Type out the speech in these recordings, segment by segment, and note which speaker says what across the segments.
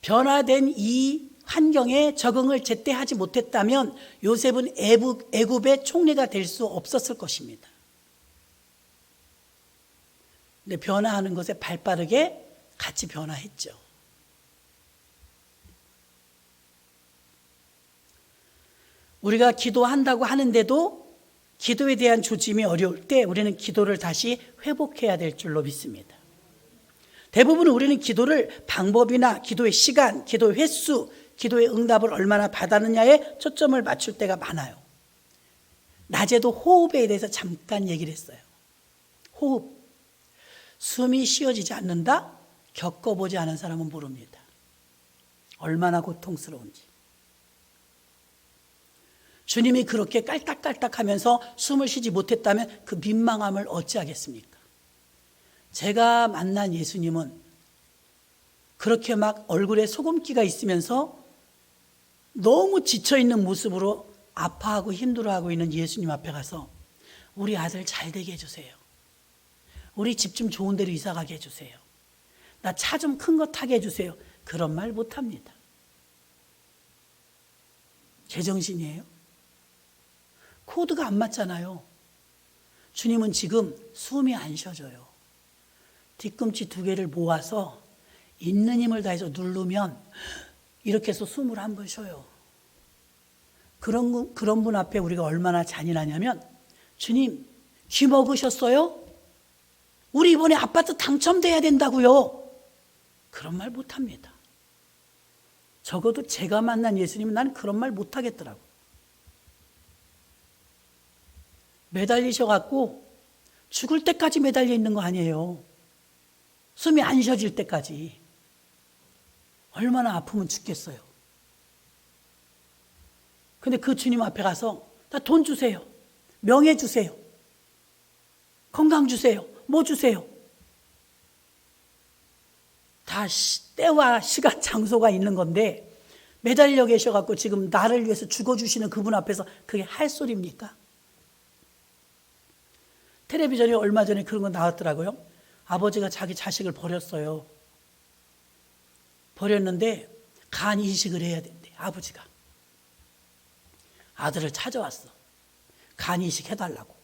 Speaker 1: 변화된 이 환경에 적응을 제때 하지 못했다면 요셉은 애굽의 총리가 될 수 없었을 것입니다. 근데 변화하는 것에 발빠르게 같이 변화했죠. 우리가 기도한다고 하는데도 기도에 대한 조짐이 어려울 때 우리는 기도를 다시 회복해야 될 줄로 믿습니다. 대부분 우리는 기도를 방법이나 기도의 시간, 기도의 횟수, 기도의 응답을 얼마나 받았느냐에 초점을 맞출 때가 많아요. 낮에도 호흡에 대해서 잠깐 얘기를 했어요. 호흡. 숨이 쉬어지지 않는다? 겪어보지 않은 사람은 모릅니다. 얼마나 고통스러운지. 주님이 그렇게 깔딱깔딱 하면서 숨을 쉬지 못했다면 그 민망함을 어찌하겠습니까? 제가 만난 예수님은 그렇게 막 얼굴에 소금기가 있으면서 너무 지쳐있는 모습으로 아파하고 힘들어하고 있는 예수님 앞에 가서 우리 아들 잘 되게 해주세요. 우리 집 좀 좋은 데로 이사 가게 해주세요. 나 차 좀 큰 거 타게 해주세요. 그런 말 못합니다. 제정신이에요? 코드가 안 맞잖아요. 주님은 지금 숨이 안 쉬어져요. 뒤꿈치 두 개를 모아서 있는 힘을 다해서 누르면 이렇게 해서 숨을 한 번 쉬어요. 그런 분 앞에 우리가 얼마나 잔인하냐면 주님 쥐 먹으셨어요? 우리 이번에 아파트 당첨돼야 된다고요. 그런 말 못합니다. 적어도 제가 만난 예수님은 나는 그런 말 못하겠더라고요. 매달리셔갖고 죽을 때까지 매달려 있는 거 아니에요. 숨이 안 쉬어질 때까지. 얼마나 아프면 죽겠어요. 근데 그 주님 앞에 가서 나 돈 주세요. 명예 주세요. 건강 주세요. 뭐 주세요. 다 때와 시간 장소가 있는 건데 매달려 계셔갖고 지금 나를 위해서 죽어주시는 그분 앞에서 그게 할 소리입니까? 텔레비전에 얼마 전에 그런 거 나왔더라고요. 아버지가 자기 자식을 버렸어요. 버렸는데 간 이식을 해야 된대. 아버지가. 아들을 찾아왔어. 간 이식 해달라고.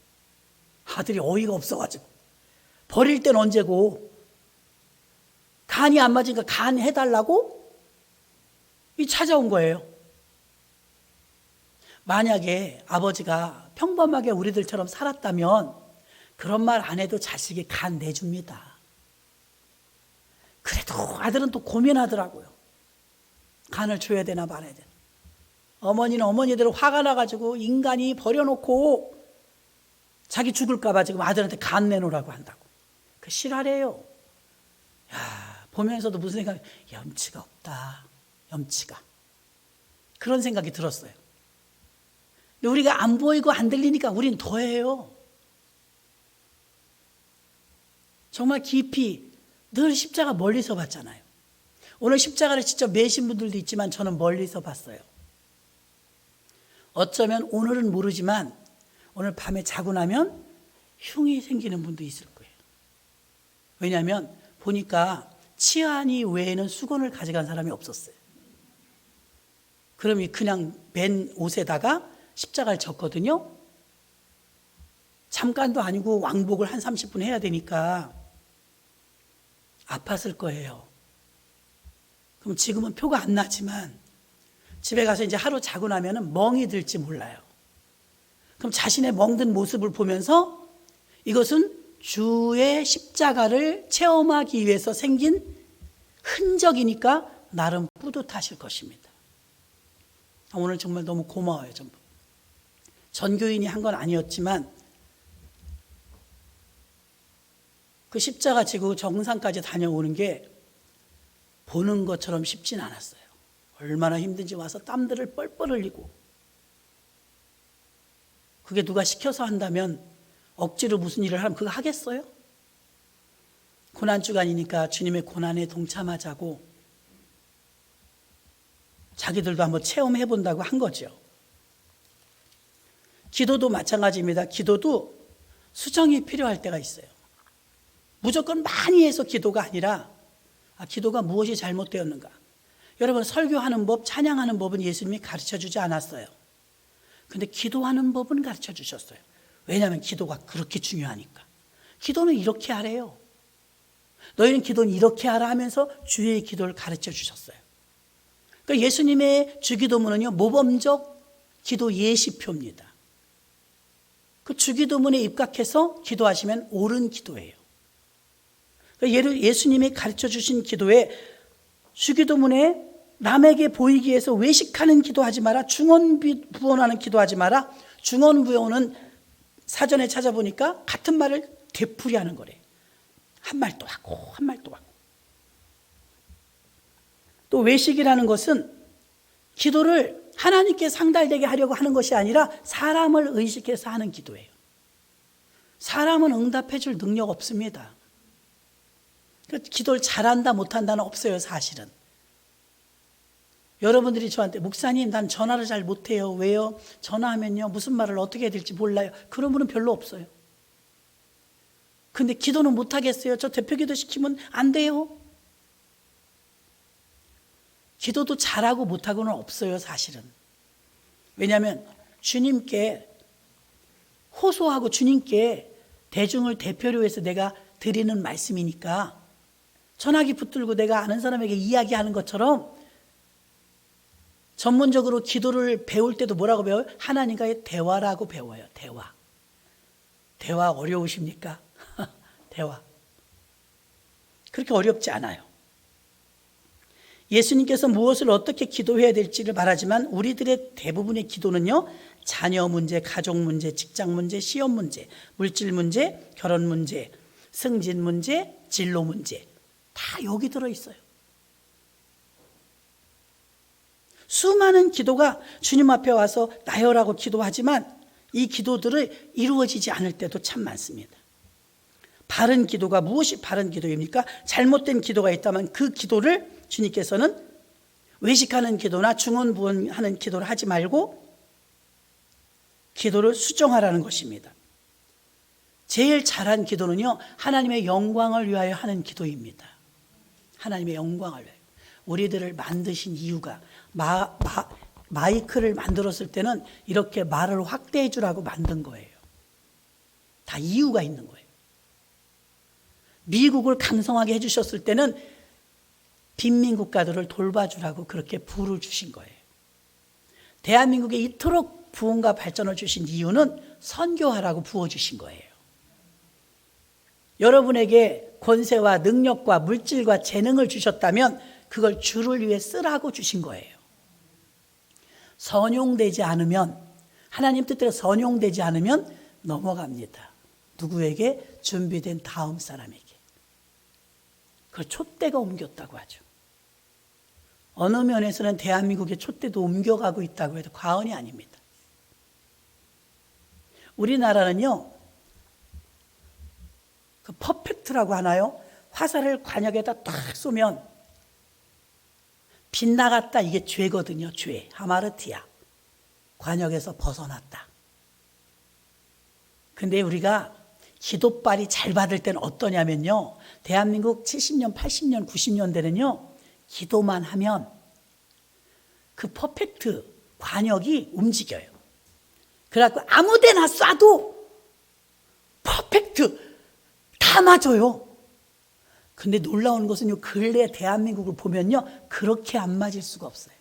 Speaker 1: 아들이 어이가 없어가지고. 버릴 땐 언제고. 간이 안 맞으니까 간 해달라고 찾아온 거예요. 만약에 아버지가 평범하게 우리들처럼 살았다면 그런 말 안 해도 자식이 간 내줍니다. 그래도 아들은 또 고민하더라고요. 간을 줘야 되나 말아야 되나. 어머니는 어머니대로 화가 나가지고 인간이 버려놓고 자기 죽을까 봐 지금 아들한테 간 내놓으라고 한다고. 그 실화래요. 야, 보면서도 무슨 생각이, 염치가 없다. 염치가. 그런 생각이 들었어요. 근데 우리가 안 보이고 안 들리니까 우린 더해요. 정말 깊이 늘 십자가 멀리서 봤잖아요. 오늘 십자가를 직접 매신 분들도 있지만 저는 멀리서 봤어요. 어쩌면 오늘은 모르지만 오늘 밤에 자고 나면 흉이 생기는 분도 있을 거예요. 왜냐하면 보니까 치아니 외에는 수건을 가져간 사람이 없었어요. 그럼 그냥 맨 옷에다가 십자가를 졌거든요. 잠깐도 아니고 왕복을 한 30분 해야 되니까 아팠을 거예요. 그럼 지금은 표가 안 나지만 집에 가서 이제 하루 자고 나면 멍이 들지 몰라요. 그럼 자신의 멍든 모습을 보면서 이것은 주의 십자가를 체험하기 위해서 생긴 흔적이니까 나름 뿌듯하실 것입니다. 오늘 정말 너무 고마워요. 전부. 전교인이 한 건 아니었지만 그 십자가 지고 정상까지 다녀오는 게 보는 것처럼 쉽진 않았어요. 얼마나 힘든지 와서 땀들을 뻘뻘 흘리고. 그게 누가 시켜서 한다면 억지로 무슨 일을 하면 그거 하겠어요? 고난주간이니까 주님의 고난에 동참하자고 자기들도 한번 체험해 본다고 한 거죠. 기도도 마찬가지입니다. 기도도 수정이 필요할 때가 있어요. 무조건 많이 해서 기도가 아니라 기도가 무엇이 잘못되었는가? 여러분, 설교하는 법, 찬양하는 법은 예수님이 가르쳐 주지 않았어요. 근데 기도하는 법은 가르쳐 주셨어요. 왜냐하면 기도가 그렇게 중요하니까. 기도는 이렇게 하래요. 너희는 기도는 이렇게 하라 하면서 주의 기도를 가르쳐 주셨어요. 그러니까 예수님의 주기도문은요, 모범적 기도 예시표입니다. 그 주기도문에 입각해서 기도하시면 옳은 기도예요. 그러니까 예수님이 가르쳐 주신 기도에 주기도문에 남에게 보이기 위해서 외식하는 기도하지 마라, 중언부언하는 기도하지 마라. 중언부언은 사전에 찾아보니까 같은 말을 되풀이하는 거래요. 한 말 또 하고 한 말 또 하고. 또 외식이라는 것은 기도를 하나님께 상달되게 하려고 하는 것이 아니라 사람을 의식해서 하는 기도예요. 사람은 응답해 줄 능력 없습니다. 기도를 잘한다 못한다는 없어요, 사실은. 여러분들이 저한테 목사님 난 전화를 잘 못해요. 왜요? 전화하면요 무슨 말을 어떻게 해야 될지 몰라요. 그런 분은 별로 없어요. 근데 기도는 못하겠어요. 저 대표기도 시키면 안 돼요. 기도도 잘하고 못하고는 없어요, 사실은. 왜냐하면 주님께 호소하고 주님께 대중을 대표로 해서 내가 드리는 말씀이니까 전화기 붙들고 내가 아는 사람에게 이야기하는 것처럼 전문적으로 기도를 배울 때도 뭐라고 배워요? 하나님과의 대화라고 배워요. 대화. 대화 어려우십니까? 대화. 그렇게 어렵지 않아요. 예수님께서 무엇을 어떻게 기도해야 될지를 말하지만 우리들의 대부분의 기도는요, 자녀 문제, 가족 문제, 직장 문제, 시험 문제, 물질 문제, 결혼 문제, 승진 문제, 진로 문제, 다 여기 들어있어요. 수많은 기도가 주님 앞에 와서 나열하고 기도하지만 이 기도들이 이루어지지 않을 때도 참 많습니다. 바른 기도가 무엇이 바른 기도입니까? 잘못된 기도가 있다면 그 기도를 주님께서는 외식하는 기도나 중언부언하는 기도를 하지 말고 기도를 수정하라는 것입니다. 제일 잘한 기도는요, 하나님의 영광을 위하여 하는 기도입니다. 하나님의 영광을 위하여. 우리들을 만드신 이유가 마이크를 만들었을 때는 이렇게 말을 확대해 주라고 만든 거예요. 다 이유가 있는 거예요. 미국을 강성하게 해주셨을 때는 빈민국가들을 돌봐주라고 그렇게 부를 주신 거예요. 대한민국에 이토록 부흥과 발전을 주신 이유는 선교하라고 부어주신 거예요. 여러분에게 권세와 능력과 물질과 재능을 주셨다면 그걸 주를 위해 쓰라고 주신 거예요. 선용되지 않으면, 하나님 뜻대로 선용되지 않으면 넘어갑니다. 누구에게? 준비된 다음 사람에게. 그걸 촛대가 옮겼다고 하죠. 어느 면에서는 대한민국의 촛대도 옮겨가고 있다고 해도 과언이 아닙니다. 우리나라는요, 그 퍼펙트라고 하나요? 화살을 관역에다 딱 쏘면 빗나갔다, 이게 죄거든요. 죄, 하마르티아. 관역에서 벗어났다. 근데 우리가 기도빨이 잘 받을 때는 어떠냐면요, 대한민국 70년, 80년, 90년대는요 기도만 하면 그 퍼펙트 관역이 움직여요. 그래갖고 아무데나 쏴도 퍼펙트 다 맞아요. 근데 놀라운 것은요, 근래 대한민국을 보면요 그렇게 안 맞을 수가 없어요.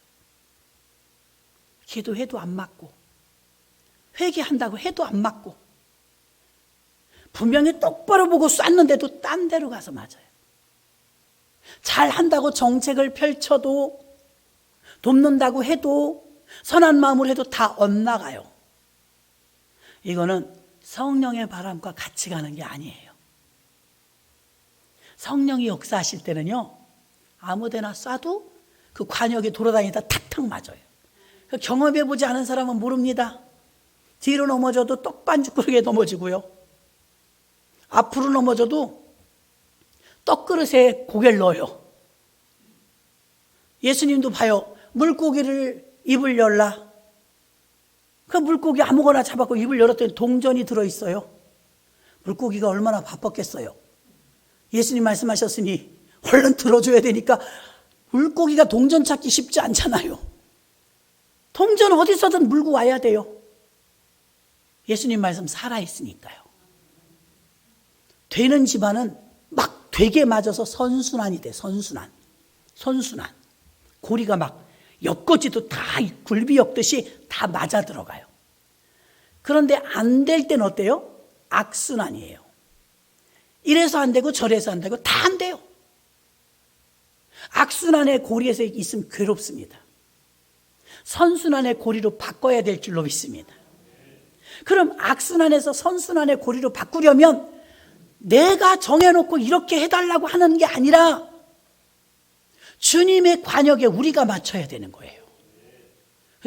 Speaker 1: 기도해도 안 맞고 회개한다고 해도 안 맞고 분명히 똑바로 보고 쐈는데도 딴 데로 가서 맞아요. 잘한다고 정책을 펼쳐도 돕는다고 해도 선한 마음으로 해도 다 엇나가요. 이거는 성령의 바람과 같이 가는 게 아니에요. 성령이 역사하실 때는요 아무데나 쏴도 그 관역에 돌아다니다 탁탁 맞아요. 경험해보지 않은 사람은 모릅니다. 뒤로 넘어져도 떡반죽그릇에 넘어지고요, 앞으로 넘어져도 떡그릇에 고개를 넣어요. 예수님도 봐요. 물고기를 입을 열라. 그 물고기 아무거나 잡았고 입을 열었더니 동전이 들어있어요. 물고기가 얼마나 바빴겠어요. 예수님 말씀하셨으니 얼른 들어줘야 되니까 물고기가 동전 찾기 쉽지 않잖아요. 동전 어디서든 물고 와야 돼요. 예수님 말씀 살아있으니까요. 되는 집안은 막 되게 맞아서 선순환이 돼. 선순환. 고리가 막 엮어지도 다 굴비 엮듯이 다 맞아 들어가요. 그런데 안 될 때는 어때요? 악순환이에요. 이래서 안 되고 저래서 안 되고 다 안 돼요. 악순환의 고리에서 있으면 괴롭습니다. 선순환의 고리로 바꿔야 될 줄로 믿습니다. 그럼 악순환에서 선순환의 고리로 바꾸려면 내가 정해놓고 이렇게 해달라고 하는 게 아니라 주님의 관역에 우리가 맞춰야 되는 거예요.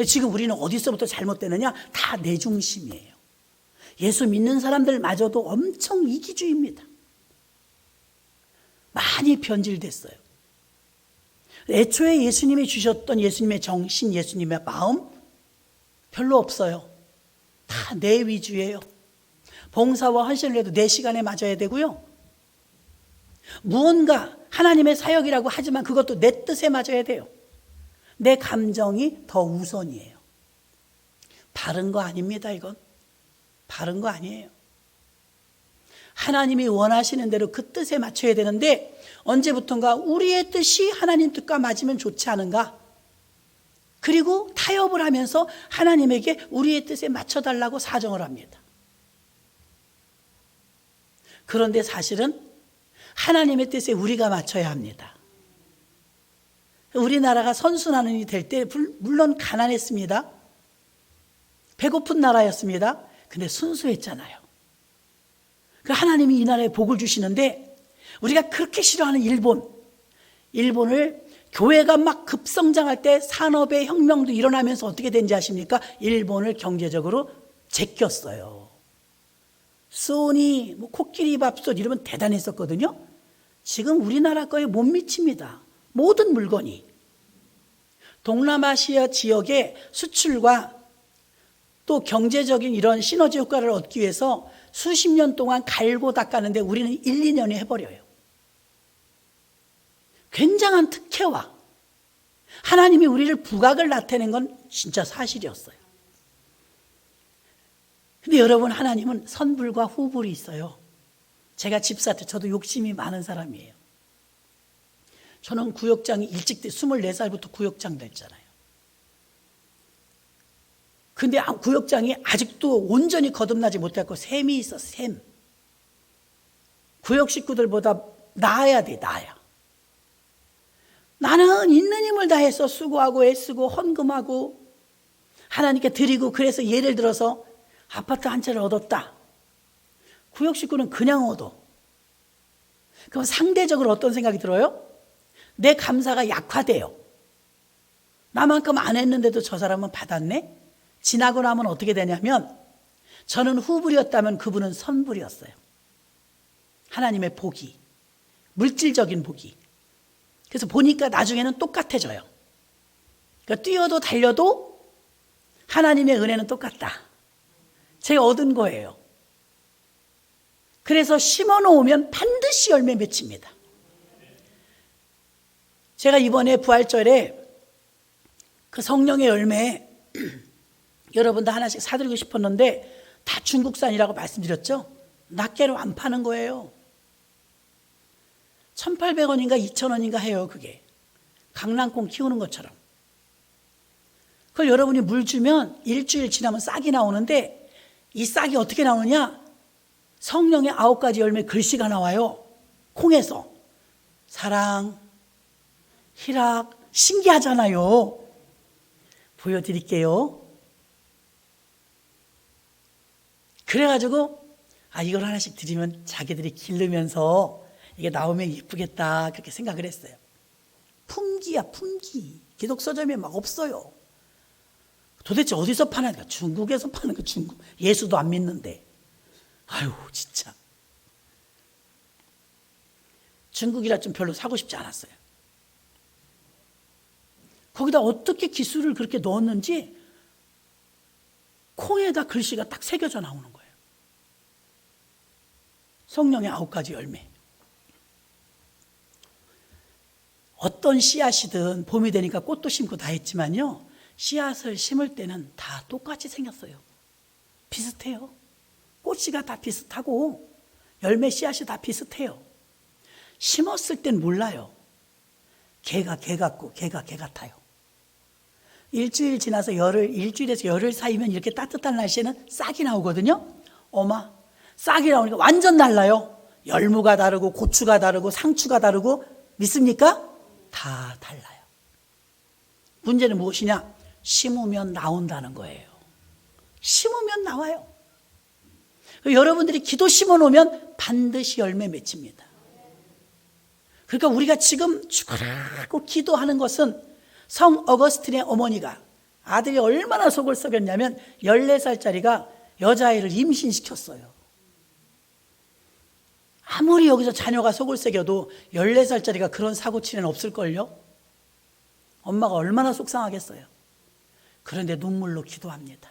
Speaker 1: 지금 우리는 어디서부터 잘못되느냐? 다 내 중심이에요. 예수 믿는 사람들마저도 엄청 이기주의입니다. 많이 변질됐어요. 애초에 예수님이 주셨던 예수님의 정신, 예수님의 마음 별로 없어요. 다 내 위주예요. 봉사와 헌신을 해도 내 시간에 맞아야 되고요. 무언가 하나님의 사역이라고 하지만 그것도 내 뜻에 맞아야 돼요. 내 감정이 더 우선이에요. 바른 거 아닙니다. 이건 바른 거 아니에요. 하나님이 원하시는 대로 그 뜻에 맞춰야 되는데 언제부턴가 우리의 뜻이 하나님 뜻과 맞으면 좋지 않은가? 그리고 타협을 하면서 하나님에게 우리의 뜻에 맞춰달라고 사정을 합니다. 그런데 사실은 하나님의 뜻에 우리가 맞춰야 합니다. 우리나라가 선순환이 될 때 물론 가난했습니다. 배고픈 나라였습니다. 근데 순수했잖아요. 하나님이 이 나라에 복을 주시는데 우리가 그렇게 싫어하는 일본을 교회가 막 급성장할 때 산업의 혁명도 일어나면서 어떻게 된지 아십니까? 일본을 경제적으로 제꼈어요. 소니, 코끼리 밥솥 이러면 대단했었거든요. 지금 우리나라 거에 못 미칩니다. 모든 물건이. 동남아시아 지역의 수출과 또 경제적인 이런 시너지 효과를 얻기 위해서 수십 년 동안 갈고 닦았는데 우리는 1, 2년에 해버려요. 굉장한 특혜와 하나님이 우리를 부각을 나타낸 건 진짜 사실이었어요. 근데 여러분, 하나님은 선불과 후불이 있어요. 제가 집사 때 저도 욕심이 많은 사람이에요. 저는 구역장이 일찍 24살부터 구역장 됐잖아요. 근데 구역장이 아직도 온전히 거듭나지 못했고 샘이 있어. 샘. 구역 식구들보다 나아야 돼. 나아야. 나는 있는 힘을 다해서 수고하고 애쓰고 헌금하고 하나님께 드리고, 그래서 예를 들어서 아파트 한 채를 얻었다. 구역 식구는 그냥 얻어. 그럼 상대적으로 어떤 생각이 들어요? 내 감사가 약화돼요. 나만큼 안 했는데도 저 사람은 받았네? 지나고 나면 어떻게 되냐면 저는 후불이었다면 그분은 선불이었어요. 하나님의 복이, 물질적인 복이. 그래서 보니까 나중에는 똑같아져요. 그러니까 뛰어도 달려도 하나님의 은혜는 똑같다. 제가 얻은 거예요. 그래서 심어 놓으면 반드시 열매 맺힙니다. 제가 이번에 부활절에 그 성령의 열매 여러분도 하나씩 사드리고 싶었는데 다 중국산이라고 말씀드렸죠? 낱개로 안 파는 거예요. 1,800원인가 2,000원인가 해요. 그게 강낭콩 키우는 것처럼. 그걸 여러분이 물 주면 일주일 지나면 싹이 나오는데 이 싹이 어떻게 나오느냐? 성령의 9가지 열매 글씨가 나와요. 콩에서. 사랑, 희락, 신기하잖아요. 보여드릴게요. 그래가지고 이걸 하나씩 드리면 자기들이 기르면서 이게 나오면 예쁘겠다 그렇게 생각을 했어요. 품기야, 품기. 기독 서점에 막 없어요. 도대체 어디서 파는 거야? 중국에서 파는 거. 중국. 예수도 안 믿는데. 아유 진짜. 중국이라 좀 별로 사고 싶지 않았어요. 거기다 어떻게 기술을 그렇게 넣었는지 콩에다 글씨가 딱 새겨져 나오는 거예요. 성령의 9가지 열매. 어떤 씨앗이든 봄이 되니까 꽃도 심고 다 했지만요, 씨앗을 심을 때는 다 똑같이 생겼어요. 비슷해요. 꽃씨가 다 비슷하고 열매 씨앗이 다 비슷해요. 심었을 땐 몰라요. 개가 개 같고 개가 개 같아요. 일주일 지나서 일주일에서 열흘 사이면 이렇게 따뜻한 날씨에는 싹이 나오거든요. 어마, 싹이 나오니까 완전 달라요. 열무가 다르고 고추가 다르고 상추가 다르고, 믿습니까? 다 달라요. 문제는 무엇이냐? 심으면 나온다는 거예요. 심으면 나와요. 여러분들이 기도 심어 놓으면 반드시 열매 맺힙니다. 그러니까 우리가 지금 죽으라고 기도하는 것은, 성 어거스틴의 어머니가 아들이 얼마나 속을 썩였냐면 14살짜리가 여자아이를 임신시켰어요. 아무리 여기서 자녀가 속을 새겨도 14살짜리가 그런 사고치는 없을걸요? 엄마가 얼마나 속상하겠어요. 그런데 눈물로 기도합니다.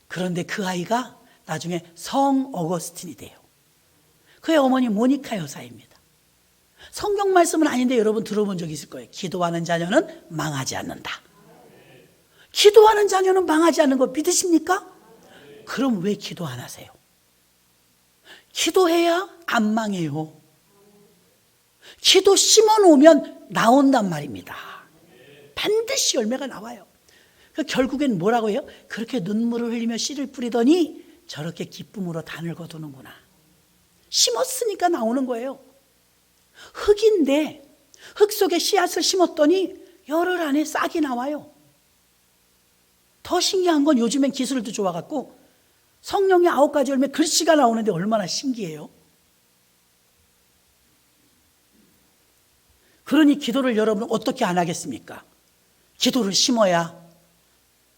Speaker 1: 그런데 그 아이가 나중에 성 어거스틴이 돼요. 그의 어머니 모니카 여사입니다. 성경 말씀은 아닌데 여러분 들어본 적 있을 거예요. 기도하는 자녀는 망하지 않는다. 기도하는 자녀는 망하지 않는 거 믿으십니까? 그럼 왜 기도 안 하세요? 기도해야 안 망해요. 기도 심어 놓으면 나온단 말입니다. 반드시 열매가 나와요. 결국엔 뭐라고 해요? 그렇게 눈물을 흘리며 씨를 뿌리더니 저렇게 기쁨으로 단을 거두는구나. 심었으니까 나오는 거예요. 흙인데 흙 속에 씨앗을 심었더니 열흘 안에 싹이 나와요. 더 신기한 건 요즘엔 기술도 좋아갖고 성령의 9가지 열매 글씨가 나오는데 얼마나 신기해요. 그러니 기도를 여러분은 어떻게 안 하겠습니까? 기도를 심어야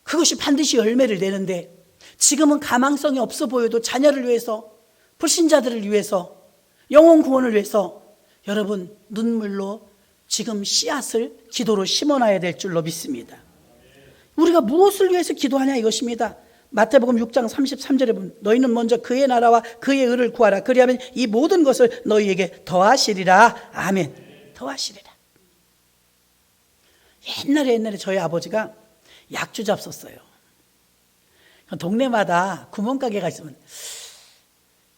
Speaker 1: 그것이 반드시 열매를 내는데, 지금은 가망성이 없어 보여도 자녀를 위해서, 불신자들을 위해서, 영혼 구원을 위해서 여러분 눈물로 지금 씨앗을 기도로 심어놔야 될 줄로 믿습니다. 우리가 무엇을 위해서 기도하냐 이것입니다. 마태복음 6장 33절에 보면 너희는 먼저 그의 나라와 그의 의를 구하라. 그리하면 이 모든 것을 너희에게 더하시리라. 아멘. 더하시리라. 옛날에 저희 아버지가 약주 잡섰어요. 동네마다 구멍가게가 있으면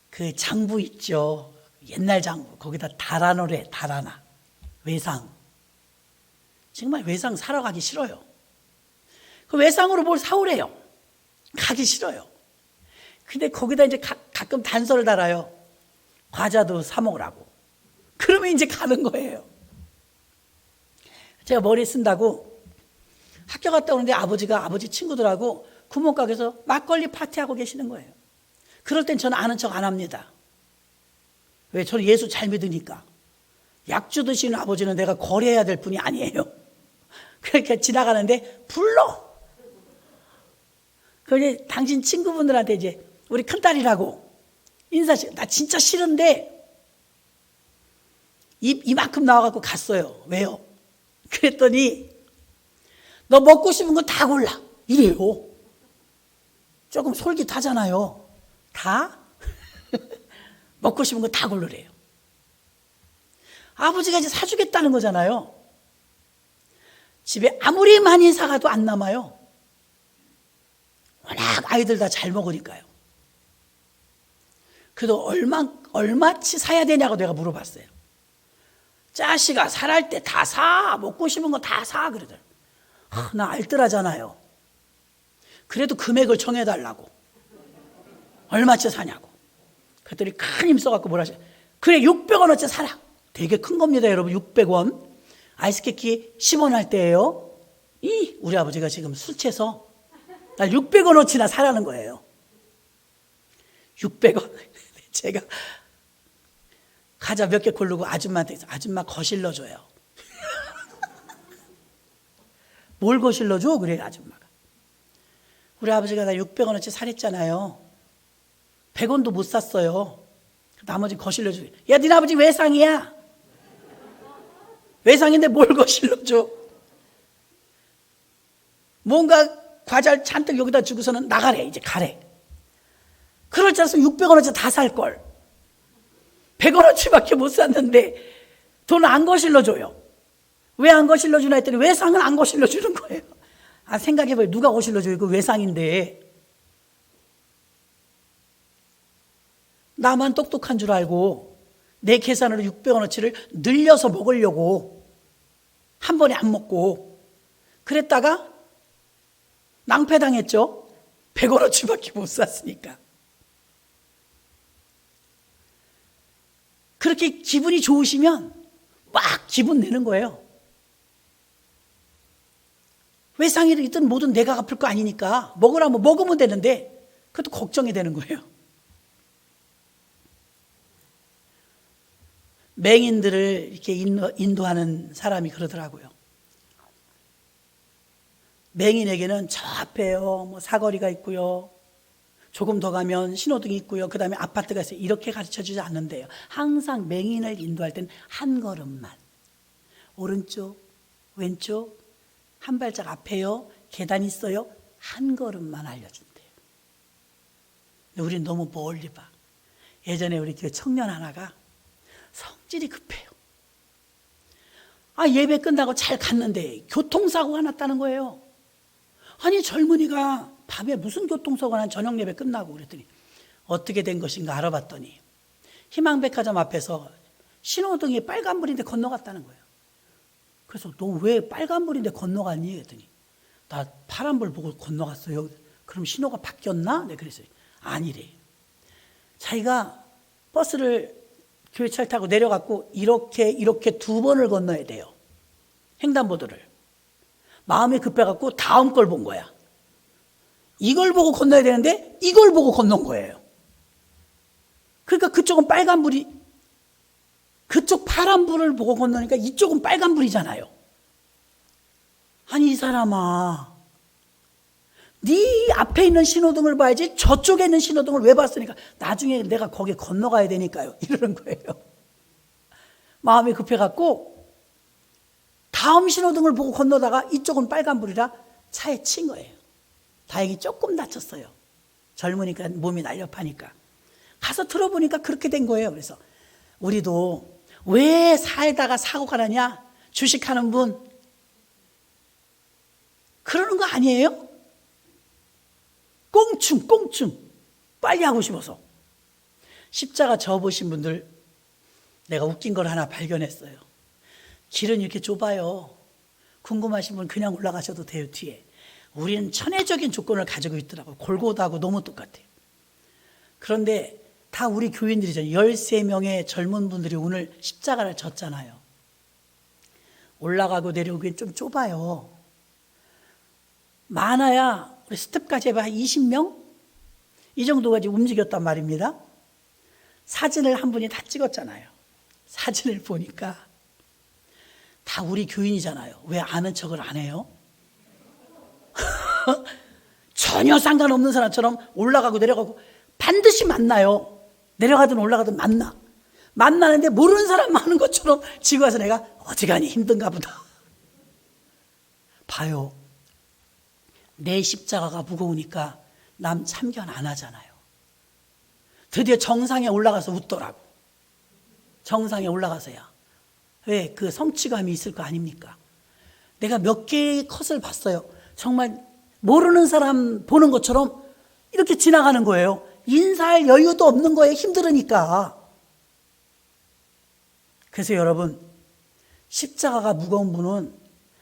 Speaker 1: 그 장부 있죠. 옛날 장부. 거기다 달아노래, 달아나. 외상. 정말 외상 사러 가기 싫어요. 그 외상으로 뭘 사오래요. 가기 싫어요. 근데 거기다 이제 가끔 단서를 달아요. 과자도 사 먹으라고. 그러면 이제 가는 거예요. 제가 머리 쓴다고 학교 갔다 오는데 아버지 친구들하고 구멍가게에서 막걸리 파티하고 계시는 거예요. 그럴 땐 저는 아는 척 안 합니다. 왜? 저는 예수 잘 믿으니까. 약주 드시는 아버지는 내가 거래해야 될 분이 아니에요. 그렇게 지나가는데 불러. 그래 당신 친구분들한테 이제 우리 큰딸이라고 인사시. 나 진짜 싫은데 이만큼 나와갖고 갔어요. 왜요? 그랬더니 너 먹고 싶은 거 다 골라. 이래요. 조금 솔깃하잖아요. 다? 먹고 싶은 거 다 고르래요. 아버지가 이제 사주겠다는 거잖아요. 집에 아무리 많이 사가도 안 남아요. 워낙 아이들 다 잘 먹으니까요. 그래도 얼마치 사야 되냐고 내가 물어봤어요. 짜시가 살할 때 다 사. 먹고 싶은 거 다 사. 그러더라고요. 나 알뜰하잖아요. 그래도 금액을 정해달라고. 얼마치 사냐고. 그랬더니 큰 힘 써갖고 뭐라 하셔. 그래 600원어치 사라. 되게 큰 겁니다 여러분. 600원. 아이스케이크 10원 할 때예요. 우리 아버지가 지금 술 취해서 날 600원어치나 사라는 거예요. 600원. 제가 과자 몇 개 고르고 아줌마한테 아줌마 거실러 줘요. 뭘 거실러 줘? 그래 아줌마가. 우리 아버지가 나 600원어치 사랬잖아요. 100원도 못 샀어요. 나머지 거실러 줘. 야, 네 아버지 외상이야. 외상인데 뭘 거실러 줘? 뭔가 과자를 잔뜩 여기다 주고서는 나가래. 이제 가래. 그럴 줄 알았으면 600원어치 다 살 걸. 100원어치밖에 못 샀는데 돈 안 거실러 줘요. 왜 안 거실러 주나 했더니 외상은 안 거실러 주는 거예요. 아, 생각해봐요. 누가 거실러 줘요? 그 외상인데. 나만 똑똑한 줄 알고 내 계산으로 600원어치를 늘려서 먹으려고 한 번에 안 먹고 그랬다가 낭패당했죠. 100원어치밖에 못 샀으니까. 그렇게 기분이 좋으시면 막 기분 내는 거예요. 외상이든 뭐든 내가 갚을 거 아니니까 먹으라면 먹으면 되는데 그것도 걱정이 되는 거예요. 맹인들을 이렇게 인도하는 사람이 그러더라고요. 맹인에게는 저 앞에요, 뭐 사거리가 있고요. 조금 더 가면 신호등이 있고요. 그 다음에 아파트가 있어요. 이렇게 가르쳐 주지 않는데요. 항상 맹인을 인도할 때는 한 걸음만. 오른쪽, 왼쪽, 한 발짝 앞에요. 계단 있어요. 한 걸음만 알려준대요. 근데 우리는 너무 멀리 봐. 예전에 우리 교회 청년 하나가 성질이 급해요. 아, 예배 끝나고 잘 갔는데 교통사고가 났다는 거예요. 아니, 젊은이가 밤에 무슨 교통사고가 난 저녁 예배 끝나고 그랬더니 어떻게 된 것인가 알아봤더니 희망백화점 앞에서 신호등이 빨간불인데 건너갔다는 거예요. 그래서 너 왜 빨간불인데 건너갔니? 그랬더니 나 파란불 보고 건너갔어요. 그럼 신호가 바뀌었나? 네, 그랬어요. 아니래. 자기가 버스를 교회차를 타고 내려갔고 이렇게 두 번을 건너야 돼요. 횡단보도를. 마음이 급해갖고 다음 걸 본 거야. 이걸 보고 건너야 되는데 이걸 보고 건넌 거예요. 그러니까 그쪽은 빨간불이, 그쪽 파란불을 보고 건너니까 이쪽은 빨간불이잖아요. 아니, 이 사람아, 네 앞에 있는 신호등을 봐야지 저쪽에 있는 신호등을 왜 봤으니까 나중에 내가 거기에 건너가야 되니까요. 이러는 거예요. 마음이 급해갖고 다음 신호등을 보고 건너다가 이쪽은 빨간불이라 차에 친 거예요. 다행히 조금 다쳤어요. 젊으니까 몸이 날렵하니까. 가서 들어보니까 그렇게 된 거예요. 그래서 우리도 왜 살다가 사고가 나냐? 주식하는 분 그러는 거 아니에요? 꽁충 빨리 하고 싶어서. 십자가 접으신 분들 내가 웃긴 걸 하나 발견했어요. 길은 이렇게 좁아요. 궁금하신 분 그냥 올라가셔도 돼요. 뒤에. 우리는 천혜적인 조건을 가지고 있더라고요. 골고다하고 너무 똑같아요. 그런데 다 우리 교인들이잖아요. 13명의 젊은 분들이 오늘 십자가를 졌잖아요. 올라가고 내려오기엔 좀 좁아요. 많아야 우리 스텝까지 해봐 20명? 이 정도까지 움직였단 말입니다. 사진을 한 분이 다 찍었잖아요. 사진을 보니까 다 우리 교인이잖아요. 왜 아는 척을 안 해요? 전혀 상관없는 사람처럼 올라가고 내려가고 반드시 만나요. 내려가든 올라가든 만나는데 모르는 사람 많은 것처럼 지고 와서 내가 어지간히 힘든가 보다. 봐요. 내 십자가가 무거우니까 남 참견 안 하잖아요. 드디어 정상에 올라가서 웃더라고. 정상에 올라가서야. 왜? 그 성취감이 있을 거 아닙니까? 내가 몇 개의 컷을 봤어요. 정말 모르는 사람 보는 것처럼 이렇게 지나가는 거예요. 인사할 여유도 없는 거예요. 힘들으니까. 그래서 여러분, 십자가가 무거운 분은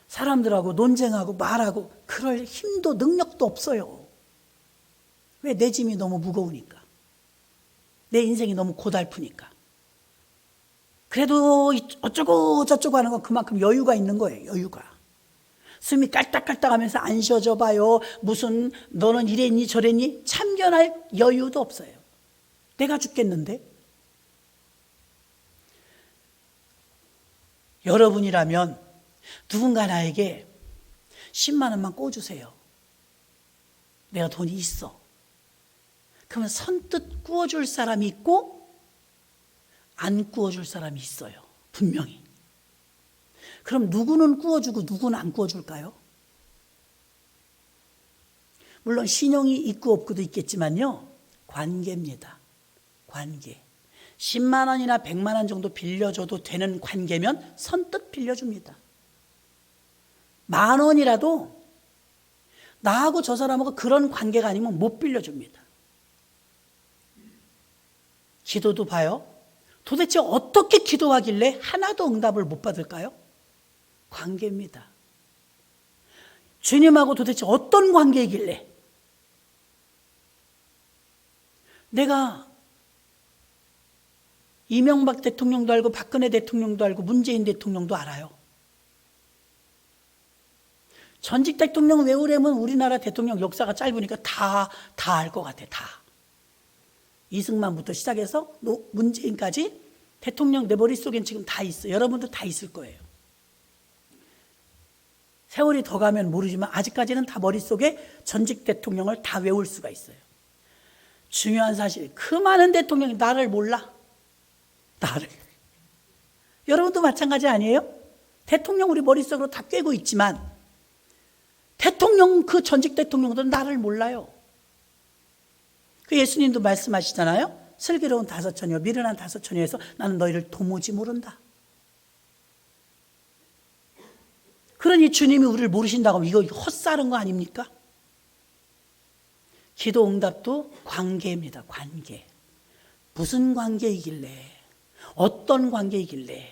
Speaker 1: 사람들하고 논쟁하고 말하고 그럴 힘도 능력도 없어요. 왜? 내 짐이 너무 무거우니까. 내 인생이 너무 고달프니까. 그래도 어쩌고 저쩌고 하는 건 그만큼 여유가 있는 거예요. 여유가. 숨이 깔딱깔딱 하면서 안 쉬어져 봐요. 무슨 너는 이랬니 저랬니 참견할 여유도 없어요. 내가 죽겠는데. 여러분이라면 누군가 나에게 10만 원만 꿔주세요. 내가 돈이 있어. 그러면 선뜻 꾸어줄 사람이 있고 안 꾸어줄 사람이 있어요. 분명히. 그럼 누구는 꾸어주고 누구는 안 꾸어줄까요? 물론 신용이 있고 없고도 있겠지만요. 관계입니다. 관계. 10만 원이나 100만 원 정도 빌려줘도 되는 관계면 선뜻 빌려줍니다. 10,000원이라도 나하고 저 사람하고 그런 관계가 아니면 못 빌려줍니다. 기도도 봐요. 도대체 어떻게 기도하길래 하나도 응답을 못 받을까요? 관계입니다. 주님하고 도대체 어떤 관계이길래 내가 이명박 대통령도 알고 박근혜 대통령도 알고 문재인 대통령도 알아요. 전직 대통령 외우려면 우리나라 대통령 역사가 짧으니까 다 알 것 같아. 다. 이승만부터 시작해서 문재인까지 대통령 내 머릿속엔 지금 다 있어요. 여러분도 다 있을 거예요. 세월이 더 가면 모르지만 아직까지는 다 머릿속에 전직 대통령을 다 외울 수가 있어요. 중요한 사실, 그 많은 대통령이 나를 몰라. 나를. 여러분도 마찬가지 아니에요? 대통령 우리 머릿속으로 다 꿰고 있지만 대통령, 그 전직 대통령들은 나를 몰라요. 그 예수님도 말씀하시잖아요. 슬기로운 다섯처녀, 미련한 다섯처녀에서 나는 너희를 도무지 모른다. 그러니 주님이 우리를 모르신다고 하면 이거 헛사는 거 아닙니까? 기도 응답도 관계입니다. 관계. 무슨 관계이길래, 어떤 관계이길래.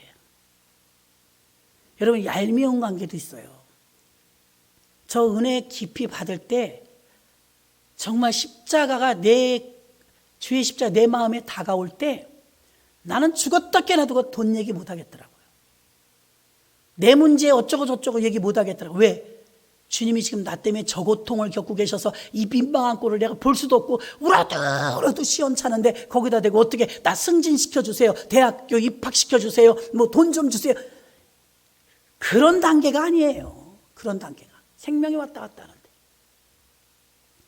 Speaker 1: 여러분, 얄미운 관계도 있어요. 저 은혜 깊이 받을 때 정말 십자가가 주의 십자가 내 마음에 다가올 때 나는 죽었다 깨나두고 돈 얘기 못 하겠더라고요. 내 문제 어쩌고 저쩌고 얘기 못 하겠더라고요. 왜? 주님이 지금 나 때문에 저 고통을 겪고 계셔서 이 빈방한 꼴을 내가 볼 수도 없고 울어도 시원찮은데 거기다 대고 어떻게 나 승진시켜주세요, 대학교 입학시켜주세요, 뭐 돈 좀 주세요. 그런 단계가 아니에요. 그런 단계가. 생명이 왔다 갔다 하는데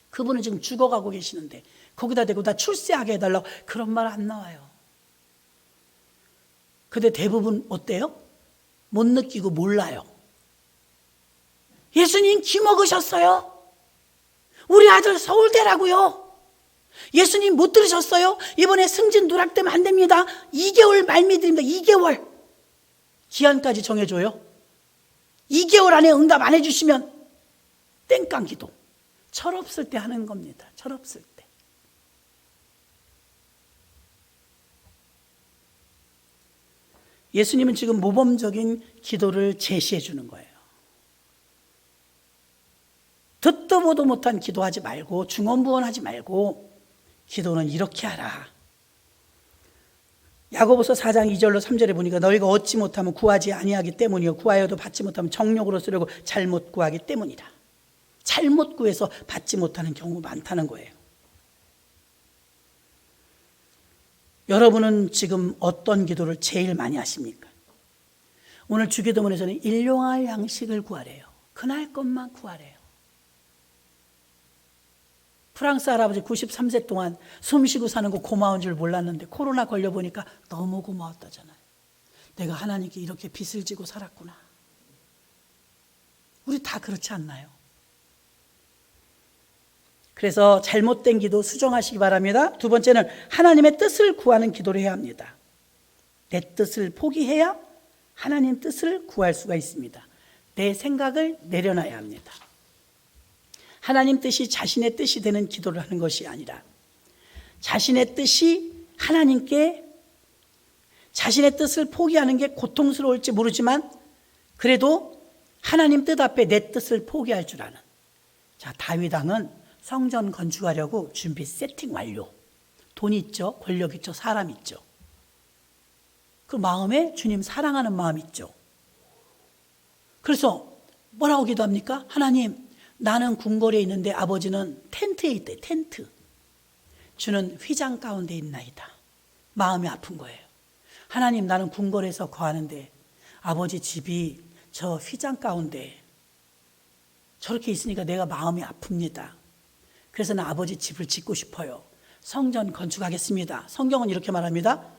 Speaker 1: 그분은 지금 죽어가고 계시는데 거기다 대고 나 출세하게 해달라고 그런 말 안 나와요. 근데 대부분 어때요? 못 느끼고 몰라요. 예수님 기 먹으셨어요? 우리 아들 서울대라고요. 예수님 못 들으셨어요? 이번에 승진 누락되면 안 됩니다. 2개월 말미드립니다. 2개월 기한까지 정해줘요. 2개월 안에 응답 안 해주시면 땡깡 기도. 철없을 때 하는 겁니다. 철없을 때. 예수님은 지금 모범적인 기도를 제시해 주는 거예요. 듣도 보도 못한 기도하지 말고 중언부언하지 말고 기도는 이렇게 하라. 야고보서 4장 2절로 3절에 보니까 너희가 얻지 못하면 구하지 아니하기 때문이요 구하여도 받지 못하면 정욕으로 쓰려고 잘못 구하기 때문이라. 잘못 구해서 받지 못하는 경우가 많다는 거예요. 여러분은 지금 어떤 기도를 제일 많이 하십니까? 오늘 주기도문에서는 일용할 양식을 구하래요. 그날 것만 구하래요. 프랑스 할아버지 93세 동안 숨쉬고 사는 거 고마운 줄 몰랐는데 코로나 걸려보니까 너무 고마웠다잖아요. 내가 하나님께 이렇게 빚을 지고 살았구나. 우리 다 그렇지 않나요? 그래서 잘못된 기도 수정하시기 바랍니다. 두 번째는 하나님의 뜻을 구하는 기도를 해야 합니다. 내 뜻을 포기해야 하나님 뜻을 구할 수가 있습니다. 내 생각을 내려놔야 합니다. 하나님 뜻이 자신의 뜻이 되는 기도를 하는 것이 아니라 자신의 뜻이 하나님께 자신의 뜻을 포기하는 게 고통스러울지 모르지만 그래도 하나님 뜻 앞에 내 뜻을 포기할 줄 아는. 자, 다윗 왕은 성전 건축하려고 준비 세팅 완료. 돈 있죠, 권력 있죠, 사람 있죠. 그 마음에 주님 사랑하는 마음 있죠. 그래서 뭐라고 기도합니까? 하나님, 나는 궁궐에 있는데 아버지는 텐트에 있대. 텐트. 주는 휘장 가운데 있나이다. 마음이 아픈 거예요. 하나님, 나는 궁궐에서 거하는데 아버지 집이 저 휘장 가운데 저렇게 있으니까 내가 마음이 아픕니다. 그래서 나 아버지 집을 짓고 싶어요. 성전 건축하겠습니다. 성경은 이렇게 말합니다.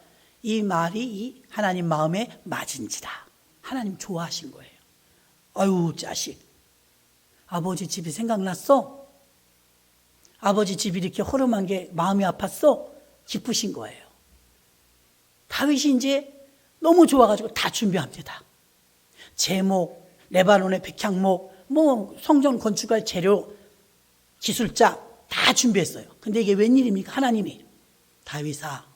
Speaker 1: 이 말이 이 하나님 마음에 맞은지라. 하나님 좋아하신 거예요. 아유, 자식. 아버지 집이 생각났어? 아버지 집이 이렇게 허름한 게 마음이 아팠어? 기쁘신 거예요. 다윗이 이제 너무 좋아가지고 다 준비합니다. 제목, 레바논의 백향목, 성전 건축할 재료, 기술자 다 준비했어요. 근데 이게 웬일입니까? 하나님이 다윗아,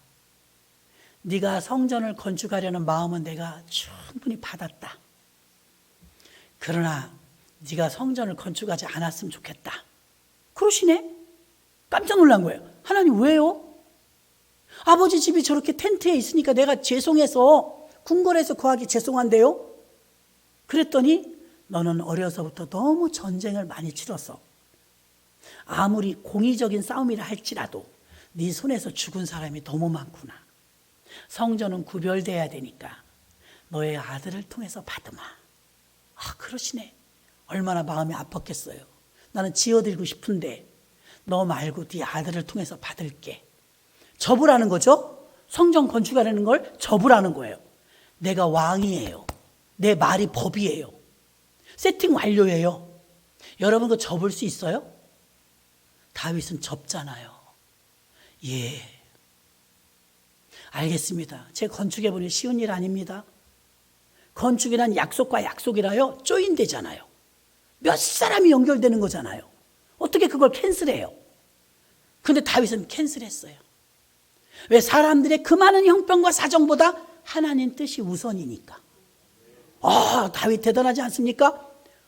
Speaker 1: 네가 성전을 건축하려는 마음은 내가 충분히 받았다. 그러나 네가 성전을 건축하지 않았으면 좋겠다. 그러시네? 깜짝 놀란 거예요. 하나님 왜요? 아버지 집이 저렇게 텐트에 있으니까 내가 죄송해서 궁궐에서 구하기 죄송한데요? 그랬더니 너는 어려서부터 너무 전쟁을 많이 치렀어. 아무리 공의적인 싸움이라 할지라도 네 손에서 죽은 사람이 너무 많구나. 성전은 구별돼야 되니까 너의 아들을 통해서 받으마. 아, 그러시네. 얼마나 마음이 아팠겠어요. 나는 지어드리고 싶은데 너 말고 네 아들을 통해서 받을게. 접으라는 거죠. 성전 건축하려는 걸 접으라는 거예요. 내가 왕이에요. 내 말이 법이에요. 세팅 완료예요. 여러분 그거 접을 수 있어요? 다윗은 접잖아요. 예, 알겠습니다. 제 건축해보니 쉬운 일 아닙니다. 건축이란 약속과 약속이라요 조인되잖아요. 몇 사람이 연결되는 거잖아요. 어떻게 그걸 캔슬해요? 근데 다윗은 캔슬했어요. 왜? 사람들의 그 많은 형편과 사정보다 하나님 뜻이 우선이니까. 다윗 대단하지 않습니까?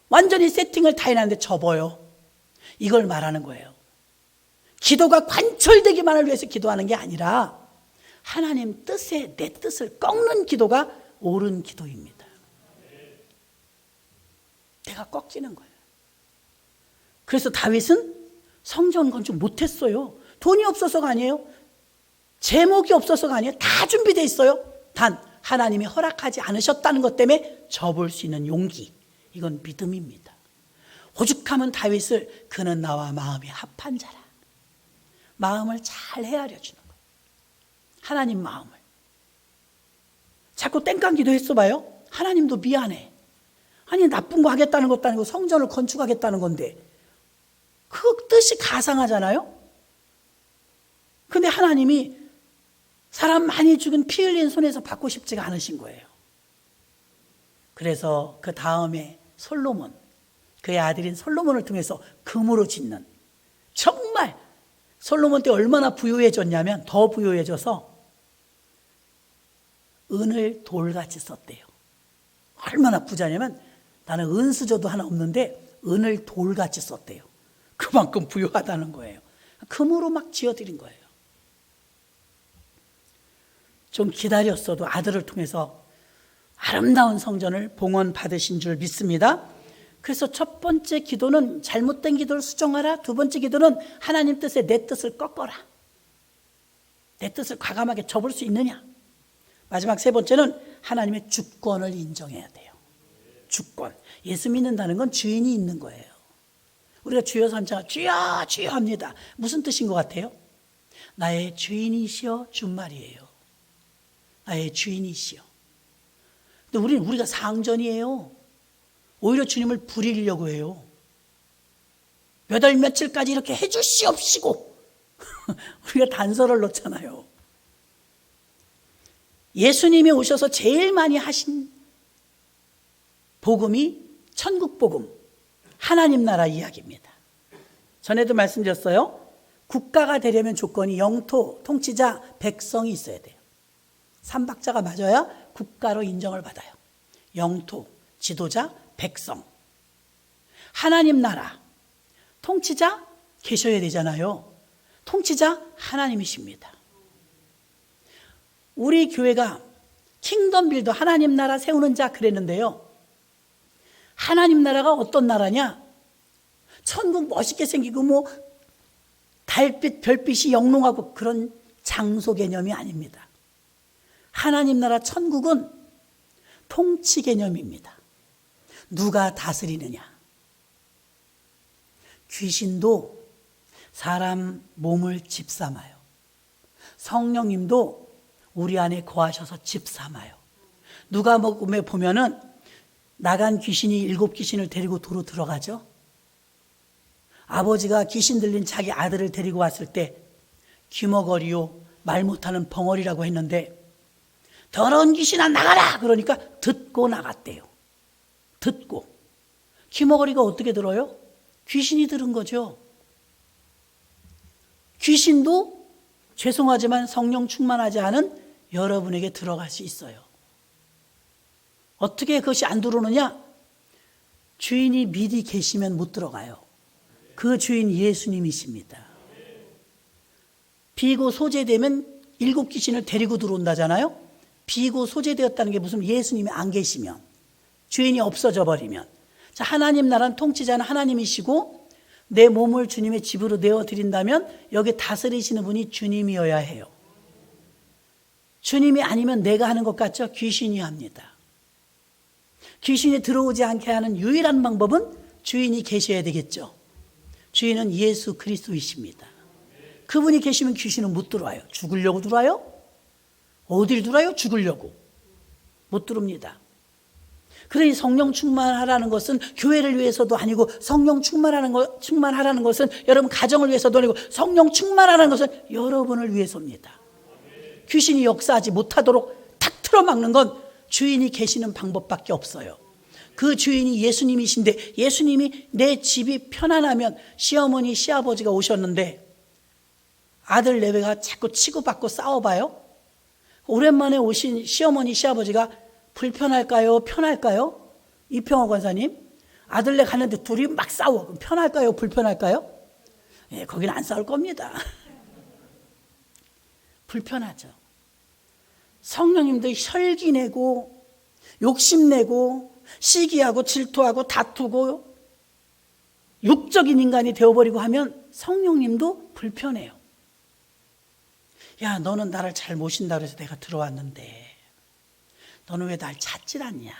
Speaker 1: 완전히 세팅을 다 해놨는데 접어요. 이걸 말하는 거예요. 기도가 관철되기만을 위해서 기도하는 게 아니라 하나님 뜻에 내 뜻을 꺾는 기도가 옳은 기도입니다. 내가 꺾이는 거예요. 그래서 다윗은 성전 건축 못했어요. 돈이 없어서가 아니에요. 제목이 없어서가 아니에요. 다 준비되어 있어요. 단 하나님이 허락하지 않으셨다는 것 때문에 접을 수 있는 용기. 이건 믿음입니다. 오죽하면 다윗을 그는 나와 마음이 합한 자라. 마음을 잘 헤아려 주는 거예요. 하나님 마음을. 자꾸 땡깡 기도했어 봐요. 하나님도 미안해. 아니 나쁜 거 하겠다는 것도 아니고 성전을 건축하겠다는 건데 그 뜻이 가상하잖아요. 근데 하나님이 사람 많이 죽은 피 흘린 손에서 받고 싶지가 않으신 거예요. 그래서 그 다음에 솔로몬, 그의 아들인 솔로몬을 통해서 금으로 짓는, 정말 솔로몬 때 얼마나 부유해졌냐면 더 부유해져서 은을 돌같이 썼대요. 얼마나 부자냐면 나는 은수저도 하나 없는데 은을 돌같이 썼대요. 그만큼 부유하다는 거예요. 금으로 막 지어드린 거예요. 좀 기다렸어도 아들을 통해서 아름다운 성전을 봉헌받으신 줄 믿습니다. 그래서 첫 번째 기도는 잘못된 기도를 수정하라. 두 번째 기도는 하나님 뜻에 내 뜻을 꺾어라. 내 뜻을 과감하게 접을 수 있느냐. 마지막 세 번째는 하나님의 주권을 인정해야 돼요. 주권. 예수 믿는다는 건 주인이 있는 거예요. 우리가 주여 삼자가 주여 주여 합니다. 무슨 뜻인 것 같아요? 나의 주인이시여 준 말이에요. 나의 주인이시여. 근데 우리가 상전이에요. 오히려 주님을 부리려고 해요. 몇 월 며칠까지 이렇게 해주시옵시고 우리가 단서를 넣잖아요. 예수님이 오셔서 제일 많이 하신 복음이 천국 복음, 하나님 나라 이야기입니다. 전에도 말씀드렸어요. 국가가 되려면 조건이 영토, 통치자, 백성이 있어야 돼요. 삼박자가 맞아야 국가로 인정을 받아요. 영토, 지도자, 백성. 하나님 나라, 통치자 계셔야 되잖아요. 통치자 하나님이십니다. 우리 교회가 킹덤 빌더, 하나님 나라 세우는 자 그랬는데요. 하나님 나라가 어떤 나라냐? 천국 멋있게 생기고 달빛, 별빛이 영롱하고 그런 장소 개념이 아닙니다. 하나님 나라 천국은 통치 개념입니다. 누가 다스리느냐. 귀신도 사람 몸을 집삼아요. 성령님도 우리 안에 거하셔서 집삼아요. 누가복음에 보면은 나간 귀신이 7귀신을 데리고 도로 들어가죠. 아버지가 귀신 들린 자기 아들을 데리고 왔을 때 귀머거리요 말 못하는 벙어리라고 했는데 더러운 귀신아 나가라! 그러니까 듣고 나갔대요. 듣고. 귀머거리가 어떻게 들어요? 귀신이 들은 거죠. 귀신도 죄송하지만 성령 충만하지 않은 여러분에게 들어갈 수 있어요. 어떻게 그것이 안 들어오느냐? 주인이 미리 계시면 못 들어가요. 그 주인 예수님이십니다. 비고 소재되면 7 귀신을 데리고 들어온다잖아요. 비고 소재되었다는 게 무슨 예수님이 안 계시면, 주인이 없어져 버리면. 자, 하나님 나라는 통치자는 하나님이시고 내 몸을 주님의 집으로 내어드린다면 여기 다스리시는 분이 주님이어야 해요. 주님이 아니면 내가 하는 것 같죠? 귀신이 합니다. 귀신이 들어오지 않게 하는 유일한 방법은 주인이 계셔야 되겠죠. 주인은 예수 그리스도이십니다. 그분이 계시면 귀신은 못 들어와요. 죽으려고 들어와요? 어딜 들어와요? 죽으려고. 못 들어옵니다. 그러니 성령 충만하라는 것은 교회를 위해서도 아니고, 성령 충만하라는 것은 여러분 가정을 위해서도 아니고, 성령 충만하라는 것은 여러분을 위해서입니다. 귀신이 역사하지 못하도록 탁 틀어막는 건 주인이 계시는 방법밖에 없어요. 그 주인이 예수님이신데, 예수님이 내 집이 편안하면, 시어머니 시아버지가 오셨는데 아들 내외가 자꾸 치고받고 싸워봐요. 오랜만에 오신 시어머니 시아버지가 불편할까요? 편할까요? 이평호 권사님, 아들네 가는데 둘이 막 싸워. 그럼 편할까요? 불편할까요? 예, 거기는 안 싸울 겁니다. 불편하죠. 성령님도 혈기내고 욕심내고 시기하고 질투하고 다투고 육적인 인간이 되어버리고 하면 성령님도 불편해요. 야, 너는 나를 잘 모신다 그래서 내가 들어왔는데 너는 왜 날 찾질 않냐?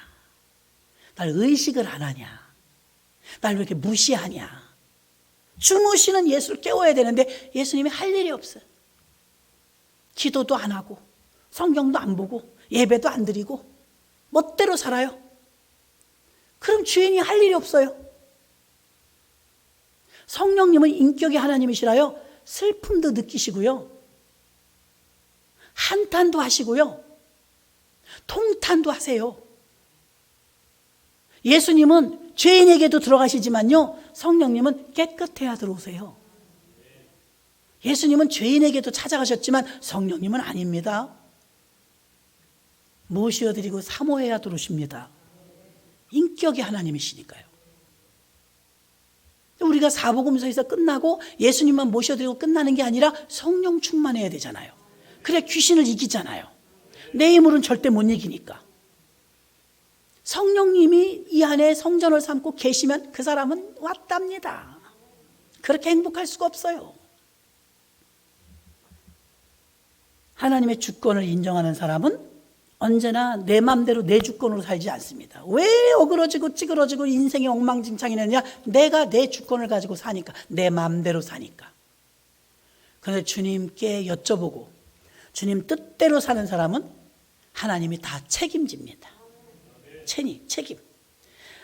Speaker 1: 날 의식을 안 하냐? 날 왜 이렇게 무시하냐? 주무시는 예수를 깨워야 되는데 예수님이 할 일이 없어요. 기도도 안 하고 성경도 안 보고 예배도 안 드리고 멋대로 살아요. 그럼 주인이 할 일이 없어요. 성령님은 인격의 하나님이시라요, 슬픔도 느끼시고요, 한탄도 하시고요, 통탄도 하세요. 예수님은 죄인에게도 들어가시지만요, 성령님은 깨끗해야 들어오세요. 예수님은 죄인에게도 찾아가셨지만 성령님은 아닙니다. 모셔드리고 사모해야 들어오십니다. 인격의 하나님이시니까요. 우리가 사복음서에서 끝나고 예수님만 모셔드리고 끝나는 게 아니라 성령 충만해야 되잖아요. 그래 귀신을 이기잖아요. 내 힘으로는 절대 못 이기니까. 성령님이 이 안에 성전을 삼고 계시면 그 사람은 왔답니다. 그렇게 행복할 수가 없어요. 하나님의 주권을 인정하는 사람은 언제나 내 맘대로 내 주권으로 살지 않습니다. 왜 어그러지고 찌그러지고 인생이 엉망진창이냐? 내가 내 주권을 가지고 사니까, 내 맘대로 사니까. 그런데 주님께 여쭤보고 주님 뜻대로 사는 사람은 하나님이 다 책임집니다. 책임.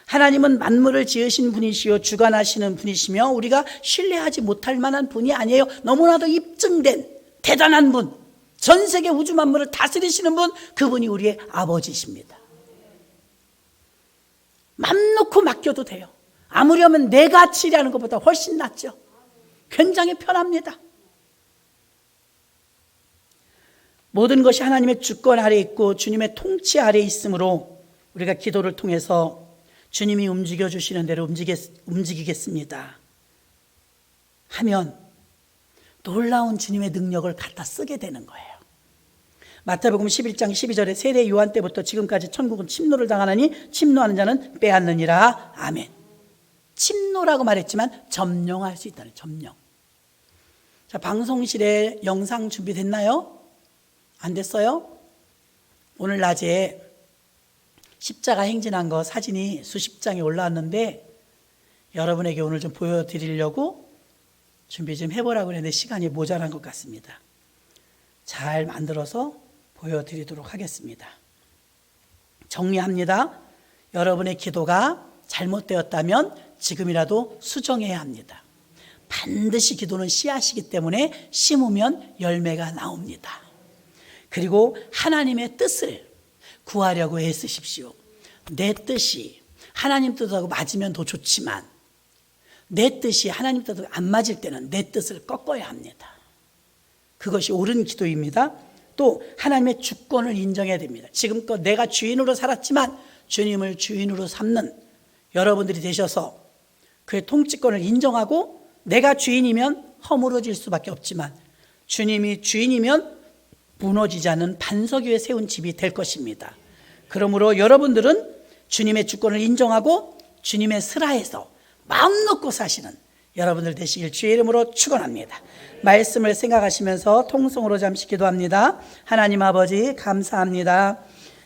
Speaker 1: 하나님은 만물을 지으신 분이시요 주관하시는 분이시며 우리가 신뢰하지 못할 만한 분이 아니에요. 너무나도 입증된 대단한 분, 전 세계 우주 만물을 다스리시는 분, 그분이 우리의 아버지십니다. 맘 놓고 맡겨도 돼요. 아무려면 내가 치리하는 것보다 훨씬 낫죠. 굉장히 편합니다. 모든 것이 하나님의 주권 아래 있고 주님의 통치 아래 있으므로 우리가 기도를 통해서 주님이 움직여주시는 대로 움직이겠습니다 하면 놀라운 주님의 능력을 갖다 쓰게 되는 거예요. 마태복음 11장 12절에 세례 요한 때부터 지금까지 천국은 침노를 당하나니 침노하는 자는 빼앗느니라. 아멘. 침노라고 말했지만 점령할 수 있다는, 점령. 자, 방송실에 영상 준비됐나요? 안 됐어요? 오늘 낮에 십자가 행진한 거 사진이 수십 장이 올라왔는데 여러분에게 오늘 좀 보여드리려고 준비 좀 해보라고 했는데 시간이 모자란 것 같습니다. 잘 만들어서 보여드리도록 하겠습니다. 정리합니다. 여러분의 기도가 잘못되었다면 지금이라도 수정해야 합니다. 반드시 기도는 씨앗이기 때문에 심으면 열매가 나옵니다. 그리고 하나님의 뜻을 구하려고 애쓰십시오. 내 뜻이 하나님 뜻하고 맞으면 더 좋지만 내 뜻이 하나님 뜻하고 안 맞을 때는 내 뜻을 꺾어야 합니다. 그것이 옳은 기도입니다. 또 하나님의 주권을 인정해야 됩니다. 지금껏 내가 주인으로 살았지만 주님을 주인으로 삼는 여러분들이 되셔서 그의 통치권을 인정하고 내가 주인이면 허물어질 수밖에 없지만 주님이 주인이면 무너지지 않는 반석 위에 세운 집이 될 것입니다. 그러므로 여러분들은 주님의 주권을 인정하고 주님의 슬하에서 마음 놓고 사시는 여러분들 되시길 주의 이름으로 축원합니다. 말씀을 생각하시면서 통성으로 잠시 기도합니다. 하나님 아버지 감사합니다.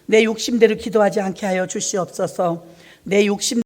Speaker 1: 내 욕심대로 기도하지 않게 하여 주시옵소서. 내 욕심